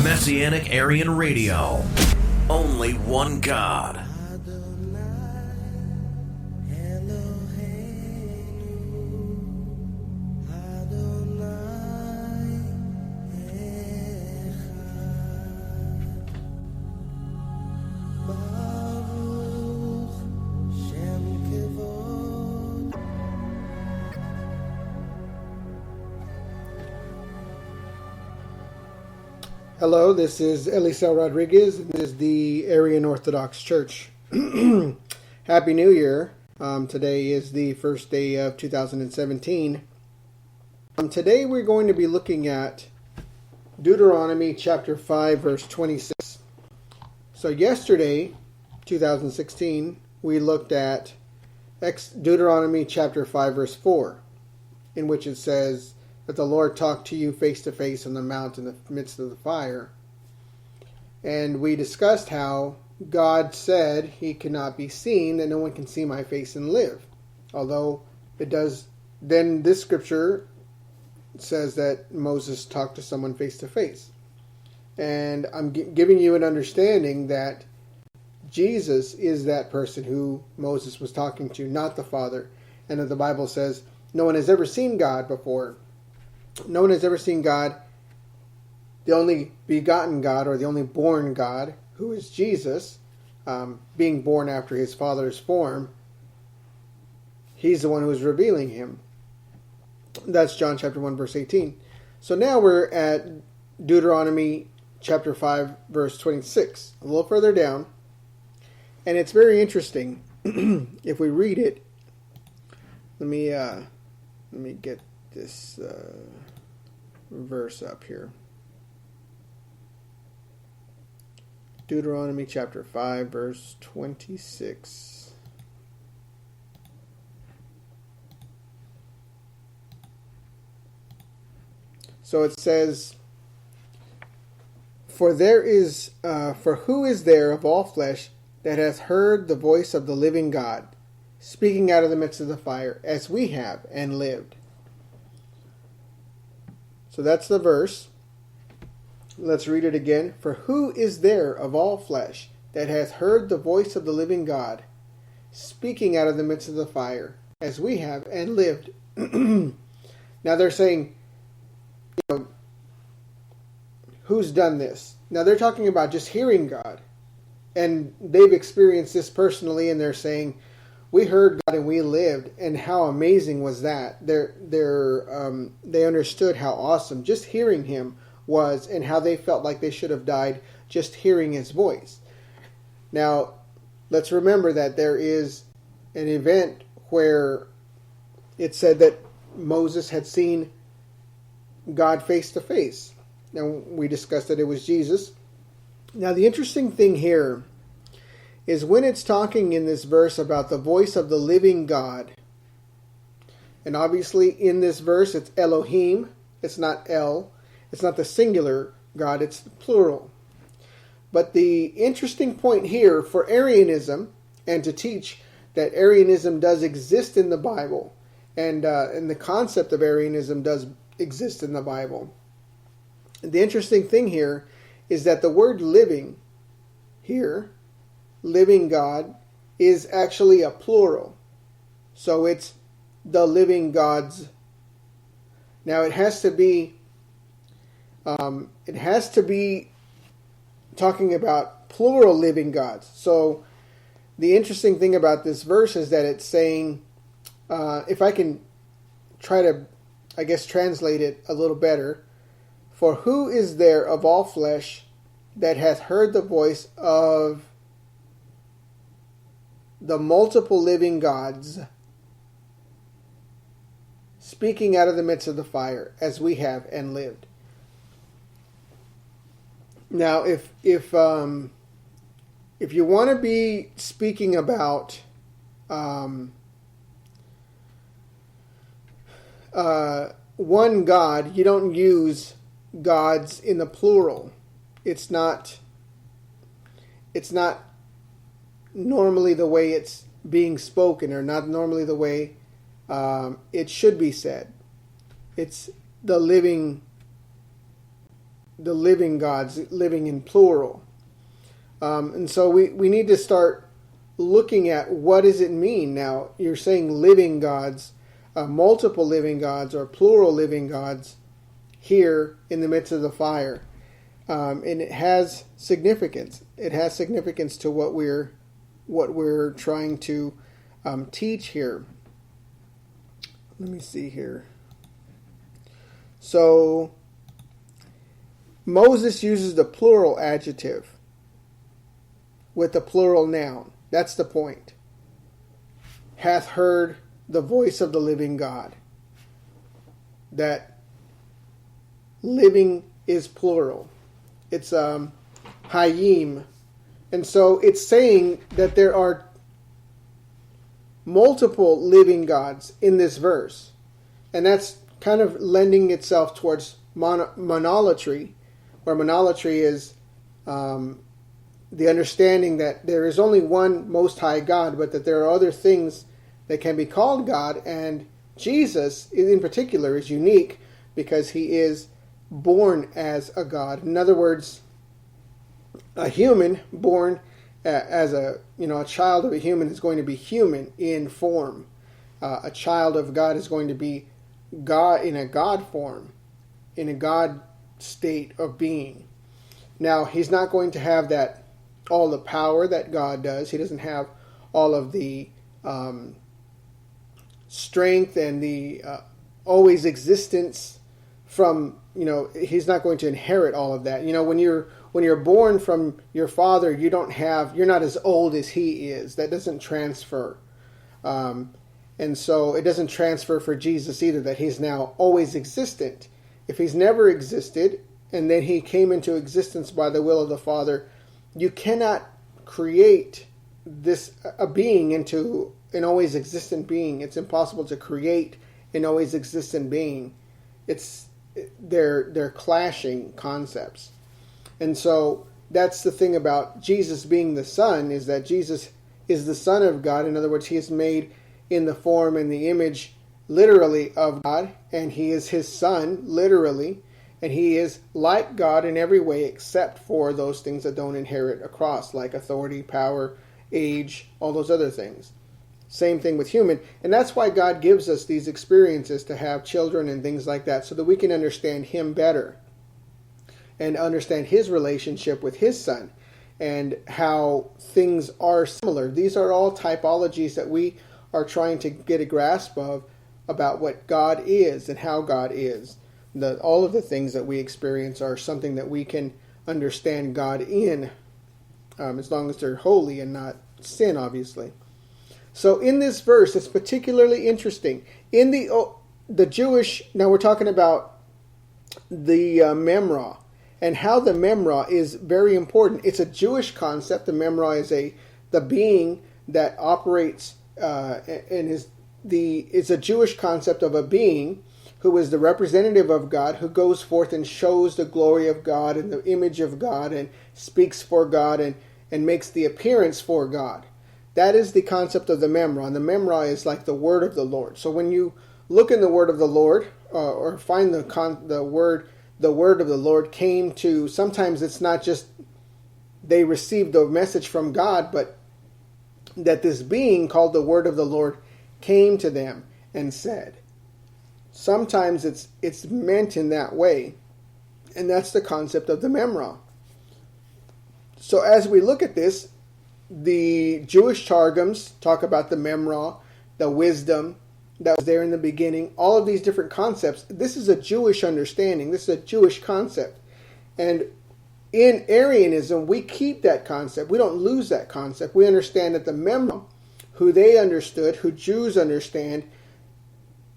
Messianic Arian Radio. Only one God. Hello, this is Eliseo Rodriguez, and this is the Arian Orthodox Church. Happy New Year. Today is the first day of 2017. Today we're going to be looking at Deuteronomy chapter 5, verse 26. So yesterday, 2016, we looked at Deuteronomy chapter 5, verse 4, in which it says that the Lord talked to you face to face on the mount in the midst of the fire. And we discussed how God said he cannot be seen, that no one can see my face and live. Although it does, then this scripture says that Moses talked to someone face to face. And I'm giving you an understanding that Jesus is that person who Moses was talking to, not the Father. And that the Bible says no one has ever seen God before. No one has ever seen God, the only begotten God, or the only born God, who is Jesus, being born after his Father's form. He's the one who is revealing him. That's John chapter 1, verse 18. So now we're at Deuteronomy chapter 5, verse 26, a little further down. And it's very interesting. If we read it, let me get this verse up here. Deuteronomy chapter 5, verse 26. So it says, For who is there of all flesh that has heard the voice of the living God, speaking out of the midst of the fire, as we have, and lived? So that's the verse. Let's read it again. For who is there of all flesh that has heard the voice of the living God, speaking out of the midst of the fire, as we have, and lived? Now they're saying, who's done this? Now they're talking about just hearing God. And they've experienced this personally, and they're saying, we heard God and we lived, and how amazing was that? They understood how awesome just hearing him was, and how they felt like they should have died just hearing his voice. Now, let's remember that there is an event where it said that Moses had seen God face to face. Now, we discussed that it was Jesus. Now, the interesting thing here is when it's talking in this verse about the voice of the living God. And obviously in this verse it's Elohim, it's not El, it's not the singular God, it's the plural. But the interesting point here for Arianism, and to teach that Arianism does exist in the Bible, and the concept of Arianism does exist in the Bible. The interesting thing here is that the word living here, living God, is actually a plural. So it's the living gods. Now it has to be talking about plural living gods. So the interesting thing about this verse is that it's saying, if I can try to, translate it a little better, for who is there of all flesh that hath heard the voice of the multiple living gods, speaking out of the midst of the fire, as we have, and lived? Now, if you want to be speaking about one God, you don't use gods in the plural. It's not normally the way it's being spoken, or not normally the way it should be said. It's the living the living gods, living in plural. And so we need to start looking at what does it mean. Now, you're saying living gods, multiple living gods or plural living gods here in the midst of the fire. And it has significance. It has significance to what we're trying to teach here. Let me see here. So Moses uses the plural adjective with the plural noun. That's the point. Hath heard the voice of the living God. That living is plural. It's hayim. And so it's saying that there are multiple living gods in this verse. And that's kind of lending itself towards monolatry, where monolatry is the understanding that there is only one Most High God, but that there are other things that can be called God. And Jesus, in particular, is unique because he is born as a God. In other words, a human born as a child of a human is going to be human in form. A child of God is going to be God in a God form, in a God state of being. Now, he's not going to have all the power that God does. He doesn't have all of the strength and the always existence from, he's not going to inherit all of that. When you're born from your father, you're not as old as he is. That doesn't transfer. And so it doesn't transfer for Jesus either, that he's now always existent. If he's never existed and then he came into existence by the will of the Father, you cannot create a being into an always existent being. It's impossible to create an always existent being. They're clashing concepts. And so that's the thing about Jesus being the Son, is that Jesus is the Son of God. In other words, he is made in the form and the image literally of God, and he is his Son literally, and he is like God in every way except for those things that don't inherit a cross, like authority, power, age, all those other things. Same thing with human. And that's why God gives us these experiences to have children and things like that, so that we can understand him better and understand his relationship with his Son and how things are similar. These are all typologies that we are trying to get a grasp of about what God is and how God is. All of the things that we experience are something that we can understand God in, as long as they're holy and not sin, obviously. So in this verse, it's particularly interesting. In the Jewish, now we're talking about the Memra, and how the Memra is very important. It's a Jewish concept. The Memra is the being that operates and is a Jewish concept of a being who is the representative of God, who goes forth and shows the glory of God and the image of God and speaks for God and makes the appearance for God. That is the concept of the Memra. And the Memra is like the word of the Lord. So when you look in the word of the Lord, or find the word of the Lord came to, sometimes it's not just they received the message from God, but that this being called the word of the Lord came to them and said. Sometimes it's meant in that way, and that's the concept of the Memra. So as we look at this, the Jewish Targums talk about the Memra, the wisdom that was there in the beginning, all of these different concepts. This is a Jewish understanding. This is a Jewish concept. And in Arianism, we keep that concept. We don't lose that concept. We understand that the Memra, who they understood, who Jews understand,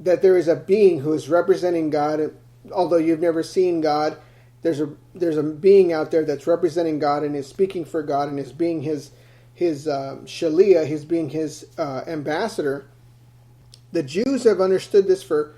that there is a being who is representing God. Although you've never seen God, there's a being out there that's representing God and is speaking for God and is being his shaliah, his being his ambassador. The Jews have understood this for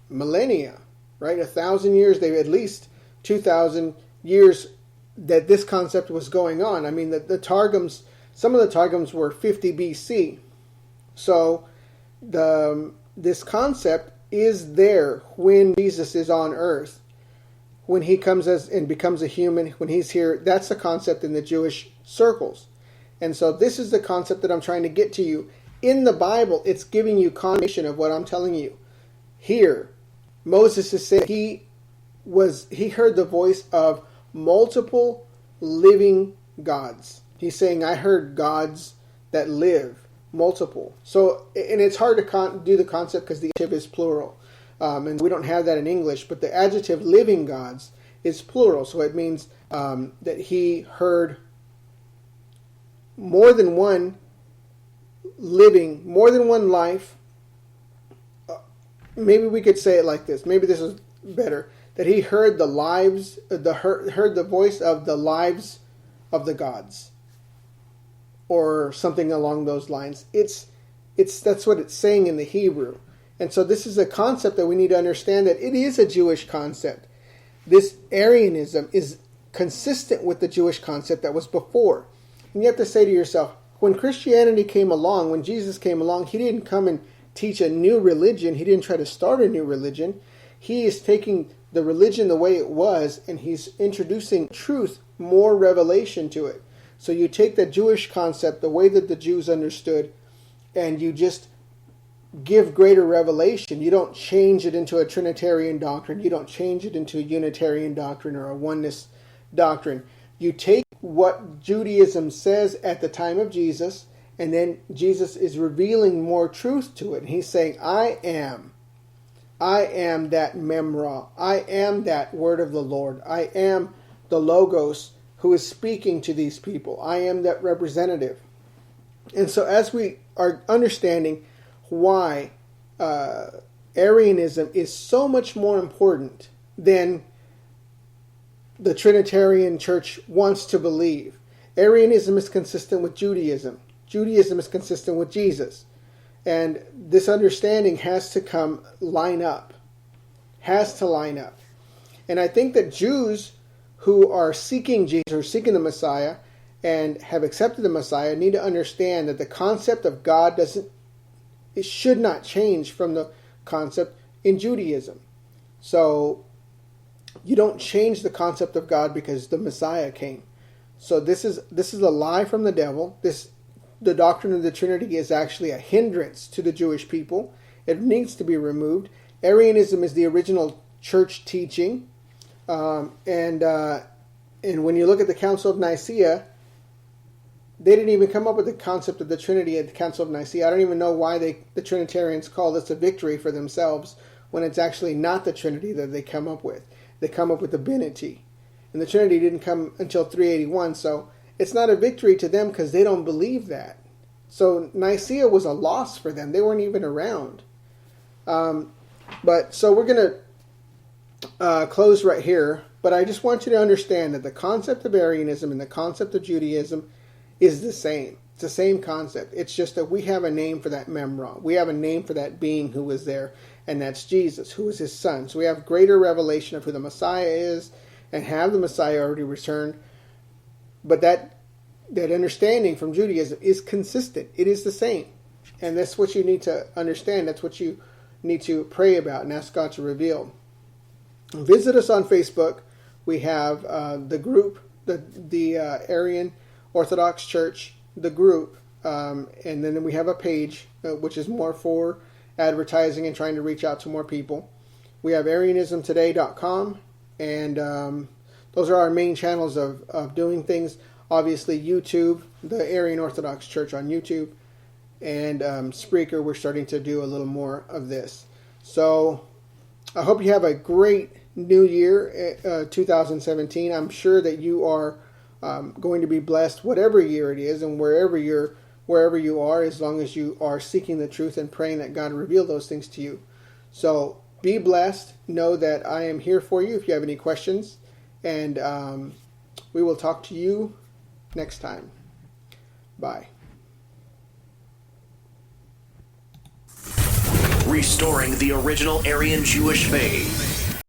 millennia, right? 1,000 years, they've at least 2,000 years that this concept was going on. I mean, the Targums, some of the Targums were 50 BC. So this concept is there when Jesus is on earth. when he comes as and becomes a human, when he's here, that's the concept in the Jewish circles. And so this is the concept that I'm trying to get to you. In the Bible, it's giving you confirmation of what I'm telling you. Here, Moses is saying he heard the voice of multiple living gods. He's saying, I heard gods that live, multiple. So, and it's hard to do the concept because the adjective is plural. And we don't have that in English, but the adjective living gods is plural. So it means that he heard more than one living, more than one life. Maybe we could say it like this. Maybe this is better. That he heard the lives, heard the voice of the lives of the gods, or something along those lines. That's what it's saying in the Hebrew. And so this is a concept that we need to understand, that it is a Jewish concept. This Arianism is consistent with the Jewish concept that was before. And you have to say to yourself, when Christianity came along, when Jesus came along, he didn't come and teach a new religion. He didn't try to start a new religion. He is taking the religion the way it was, and he's introducing truth, more revelation to it. So you take the Jewish concept, the way that the Jews understood, and you just give greater revelation. You don't change it into a Trinitarian doctrine. You don't change it into a Unitarian doctrine or a oneness doctrine. You take what Judaism says at the time of Jesus, and then Jesus is revealing more truth to it. And he's saying, I am that Memra. I am that word of the Lord. I am the Logos who is speaking to these people. I am that representative. And so as we are understanding why Arianism is so much more important than the Trinitarian Church wants to believe. Arianism is consistent with Judaism. Judaism is consistent with Jesus. And this understanding has to line up. Has to line up. And I think that Jews who are seeking Jesus, or seeking the Messiah, and have accepted the Messiah, need to understand that the concept of God it should not change from the concept in Judaism. So you don't change the concept of God because the Messiah came. So this is a lie from the devil. The doctrine of the Trinity is actually a hindrance to the Jewish people. It needs to be removed. Arianism is the original church teaching. And when you look at the Council of Nicaea, they didn't even come up with the concept of the Trinity at the Council of Nicaea. I don't even know why the Trinitarians call this a victory for themselves when it's actually not the Trinity that they come up with. They come up with the Binity. And the Trinity didn't come until 381, so it's not a victory to them because they don't believe that. So Nicaea was a loss for them. They weren't even around. But so we're going to close right here. But I just want you to understand that the concept of Arianism and the concept of Judaism is the same. It's the same concept. It's just that we have a name for that Memra. We have a name for that being who was there, and that's Jesus, who is his son. So we have greater revelation of who the Messiah is, and have the Messiah already returned. But that understanding from Judaism is consistent. It is the same. And that's what you need to understand. That's what you need to pray about and ask God to reveal. Visit us on Facebook. We have the group, the Arian Orthodox Church, the group, and then we have a page which is more for advertising and trying to reach out to more people. We have arianismtoday.com, and those are our main channels of doing things. Obviously, YouTube, the Arian Orthodox Church on YouTube, and Spreaker, we're starting to do a little more of this. So I hope you have a great new year, 2017. I'm sure that you are going to be blessed whatever year it is, and wherever you are, as long as you are seeking the truth and praying that God reveal those things to you. So be blessed. Know that I am here for you if you have any questions, and we will talk to you next time. Bye. Restoring the original Aryan Jewish faith.